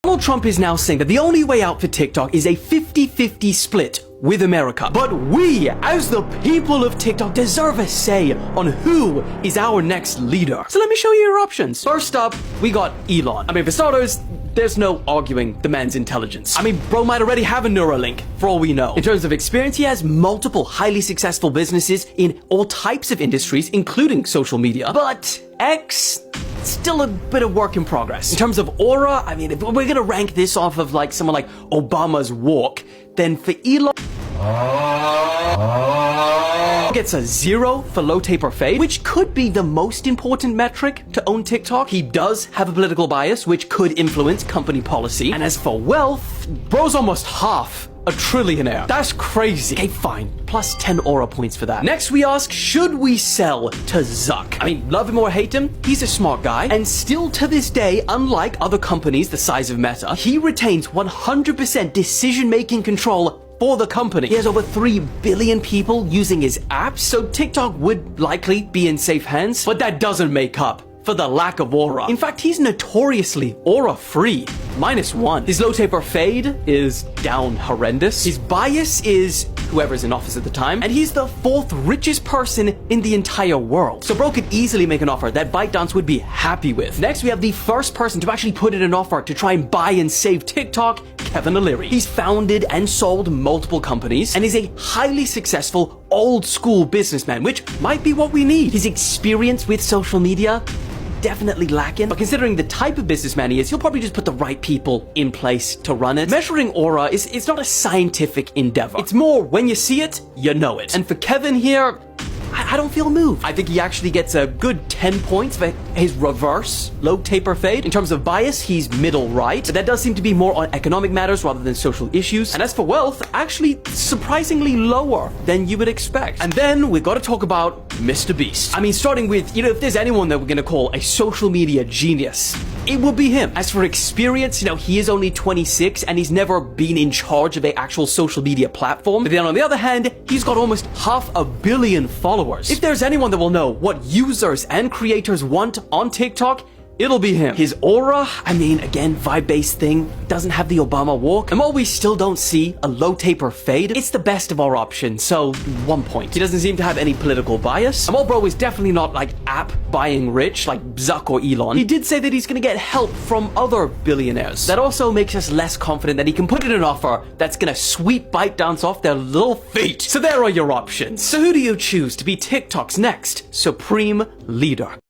Donald Trump is now saying that the only way out for TikTok is a 50-50 split with America. But we, as the people of TikTok, deserve a say on who is our next leader. So let me show you your options. First up, we got Elon. I mean, for starters, there's no arguing the man's intelligence. I mean, bro might already have a Neuralink, for all we know. In terms of experience, he has multiple highly successful businesses in all types of industries, including social media. But X, still a bit of work in progress. In terms of aura, I mean, if we're gonna rank this off of like someone like Obama's walk, then for Elon, gets a 0 for low taper fade, which could be the most important metric to own TikTok. He does have a political bias, which could influence company policy. And as for wealth, bro's almost half a trillionaire. That's crazy. Okay, fine. Plus 10 aura points for that. Next, we ask, should we sell to Zuck? I mean, love him or hate him, he's a smart guy. And still to this day, unlike other companies the size of Meta, he retains 100% decision-making control for the company. He has over 3 billion people using his apps, so TikTok would likely be in safe hands, but that doesn't make up for the lack of aura. In fact, he's notoriously aura-free. -1. His low taper fade is down horrendous. His bias is whoever's in office at the time, and he's the 4th richest person in the entire world. So bro could easily make an offer that ByteDance would be happy with. Next, we have the first person to actually put in an offer to try and buy and save TikTok, Kevin O'Leary. He's founded and sold multiple companies and is a highly successful old school businessman, which might be what we need. His experience with social media, definitely lacking, but considering the type of businessman he is, he'll probably just put the right people in place to run it. Measuring aura is not a scientific endeavor. It's more when you see it, you know it. And for Kevin here, I don't feel moved. I think he actually gets a good 10 points for his reverse low taper fade. In terms of bias, he's middle right, but that does seem to be more on economic matters rather than social issues. And as for wealth, actually surprisingly lower than you would expect. And then we've got to talk about Mr. Beast. I mean, starting with, if there's anyone that we're going to call a social media genius, it will be him. As for experience, he is only 26 and he's never been in charge of an actual social media platform. But then on the other hand, he's got almost 500 million followers. If there's anyone that will know what users and creators want on TikTok, it'll be him. His aura, I mean, again, vibe-based thing, doesn't have the Obama walk. And while we still don't see a low taper fade, it's the best of our options, so 1 point. He doesn't seem to have any political bias. And while bro is definitely not like app buying rich like Zuck or Elon, he did say that he's gonna get help from other billionaires. That also makes us less confident that he can put in an offer that's gonna sweep ByteDance off their little feet. So there are your options. So who do you choose to be TikTok's next supreme leader?